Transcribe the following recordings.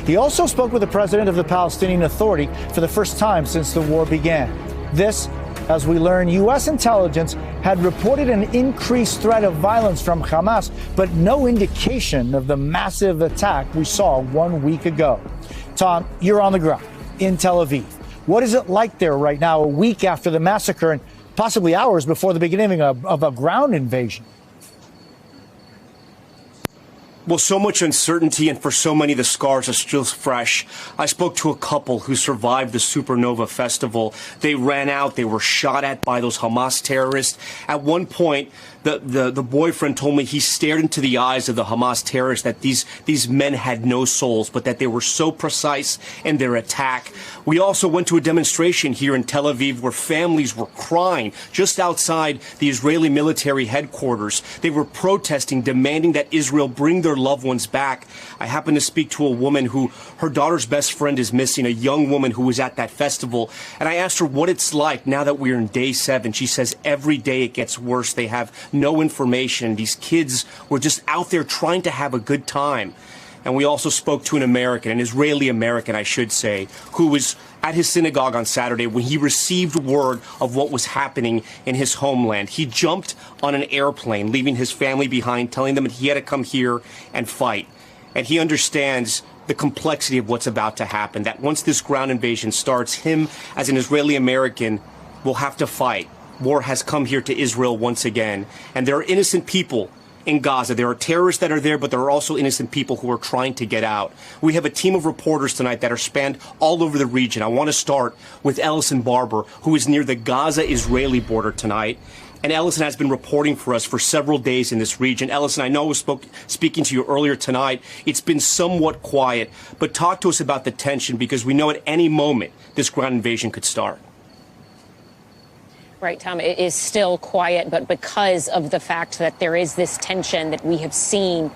He also spoke with the president of the Palestinian Authority for the first time since the war began. This, as we learn, U.S. intelligence had reported an increased threat of violence from Hamas, but no indication of the massive attack we saw 1 week ago. Tom, you're on the ground in Tel Aviv. What is it like there right now, a week after the massacre and possibly hours before the beginning of a ground invasion? Well, so much uncertainty, and for so many, the scars are still fresh. I spoke to a couple who survived the Supernova Festival. They ran out. They were shot at by those Hamas terrorists. At one point, the boyfriend told me he stared into the eyes of the Hamas terrorists that these men had no souls, but that they were so precise in their attack. We also went to a demonstration here in Tel Aviv where families were crying just outside the Israeli military headquarters. They were protesting, demanding that Israel bring their loved ones back. I happened to speak to a woman who her daughter's best friend is missing, a young woman who was at that festival. And I asked her what it's like now that we're in day 7. She says every day it gets worse. They have no information. These kids were just out there trying to have a good time. And we also spoke to an American, an Israeli American, I should say, who was at his synagogue on Saturday when he received word of what was happening in his homeland. He jumped on an airplane, leaving his family behind, telling them that he had to come here and fight. And he understands the complexity of what's about to happen, that once this ground invasion starts, him as an Israeli American will have to fight. War has come here to Israel once again, and there are innocent people in Gaza. There are terrorists that are there, but there are also innocent people who are trying to get out. We have a team of reporters tonight that are spanned all over the region. I want to start with Ellison Barber, who is near the Gaza-Israeli border tonight. And Ellison has been reporting for us for several days in this region. Ellison, I know I was speaking to you earlier tonight. It's been somewhat quiet, but talk to us about the tension, because we know at any moment this ground invasion could start. Right, Tom, it is still quiet, but because of the fact that there is this tension that we have seen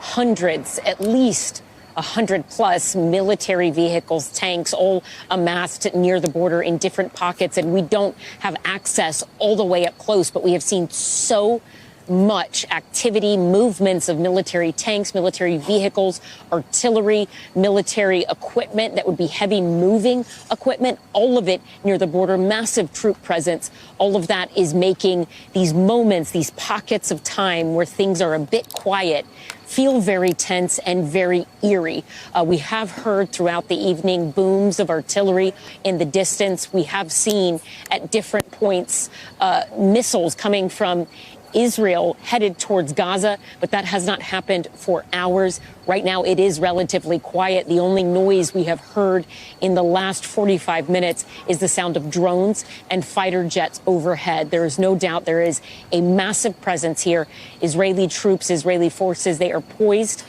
hundreds, at least 100+ military vehicles, tanks, all amassed near the border in different pockets, and we don't have access all the way up close, but we have seen so much activity, movements of military tanks, military vehicles, artillery, military equipment that would be heavy moving equipment, all of it near the border, massive troop presence. All of that is making these moments, these pockets of time where things are a bit quiet, feel very tense and very eerie. We have heard throughout the evening booms of artillery in the distance. We have seen at different points missiles coming from Israel headed towards Gaza, but that has not happened for hours. Right now, it is relatively quiet. The only noise we have heard in the last 45 minutes is the sound of drones and fighter jets overhead. There is no doubt there is a massive presence here. Israeli troops, Israeli forces, they are poised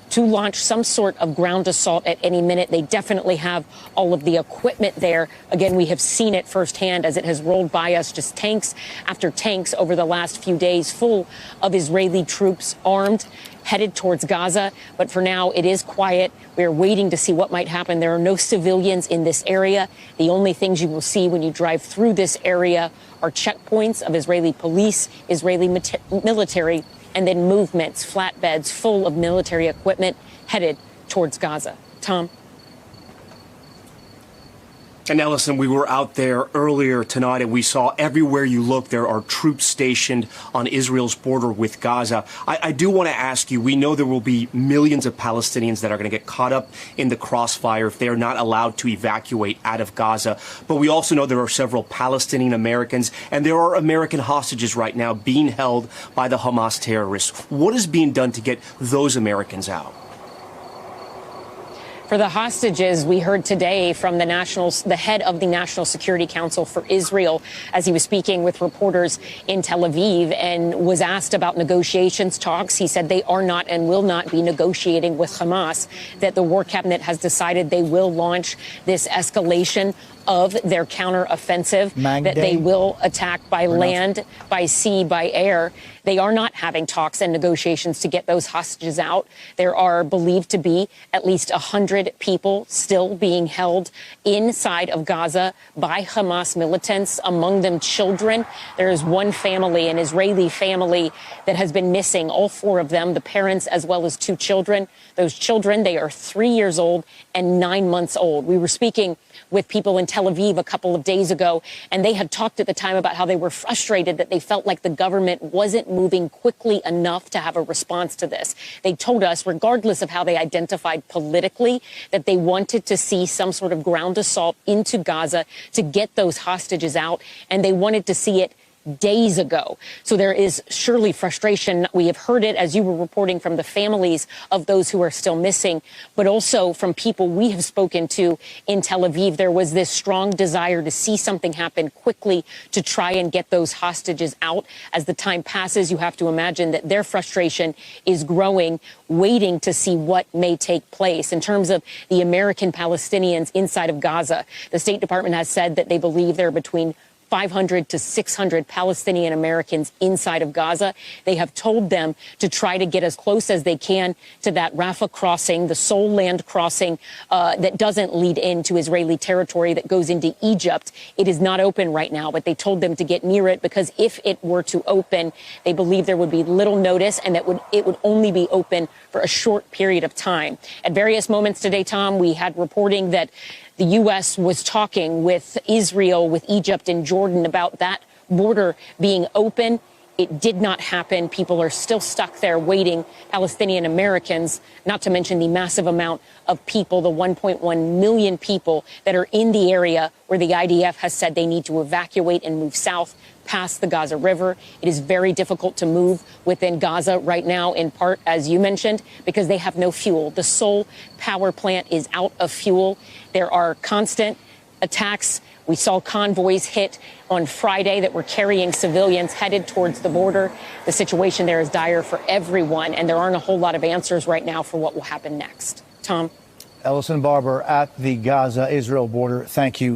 to launch some sort of ground assault at any minute. They definitely have all of the equipment there. Again, we have seen it firsthand as it has rolled by us, just tanks after tanks over the last few days, full of Israeli troops armed, headed towards Gaza. But for now, it is quiet. We are waiting to see what might happen. There are no civilians in this area. The only things you will see when you drive through this area are checkpoints of Israeli police, Israeli military, and then movements, flatbeds full of military equipment headed towards Gaza. Tom? And Ellison, we were out there earlier tonight, and we saw everywhere you look, there are troops stationed on Israel's border with Gaza. I do want to ask you, we know there will be millions of Palestinians that are going to get caught up in the crossfire if they are not allowed to evacuate out of Gaza. But we also know there are several Palestinian Americans, and there are American hostages right now being held by the Hamas terrorists. What is being done to get those Americans out? For the hostages, we heard today from the head of the National Security Council for Israel, as he was speaking with reporters in Tel Aviv and was asked about negotiations, talks. He said they are not and will not be negotiating with Hamas, that the war cabinet has decided they will launch this escalation of their counteroffensive, that they will attack by land, by sea, by air. They are not having talks and negotiations to get those hostages out. There are believed to be at least 100 people still being held inside of Gaza by Hamas militants, among them children. There is one family, an Israeli family, that has been missing, all four of them, the parents as well as two children. Those children, they are 3 years old and 9 months old. We were speaking with people in Tel Aviv a couple of days ago, and they had talked at the time about how they were frustrated that they felt like the government wasn't moving quickly enough to have a response to this. They told us, regardless of how they identified politically, that they wanted to see some sort of ground assault into Gaza to get those hostages out, and they wanted to see it days ago. So there is surely frustration. We have heard it, as you were reporting, from the families of those who are still missing, but also from people we have spoken to in Tel Aviv. There was this strong desire to see something happen quickly to try and get those hostages out. As the time passes, you have to imagine that their frustration is growing, waiting to see what may take place. In terms of the American Palestinians inside of Gaza, the State Department has said that they believe there are between 500 to 600 Palestinian Americans inside of Gaza. They have told them to try to get as close as they can to that Rafah crossing, the sole land crossing that doesn't lead into Israeli territory, that goes into Egypt. It is not open right now, but they told them to get near it because if it were to open, they believe there would be little notice and that it would only be open for a short period of time. At various moments today, Tom, we had reporting that the U.S. was talking with Israel, with Egypt and Jordan about that border being open. It did not happen. People are still stuck there waiting. Palestinian Americans, not to mention the massive amount of people, the 1.1 million people that are in the area where the IDF has said they need to evacuate and move south past the Gaza River. It is very difficult to move within Gaza right now, in part, as you mentioned, because they have no fuel. The sole power plant is out of fuel. There are constant attacks. We saw convoys hit on Friday that were carrying civilians headed towards the border. The situation there is dire for everyone, and there aren't a whole lot of answers right now for what will happen next. Tom? Ellison Barber at the Gaza-Israel border. Thank you.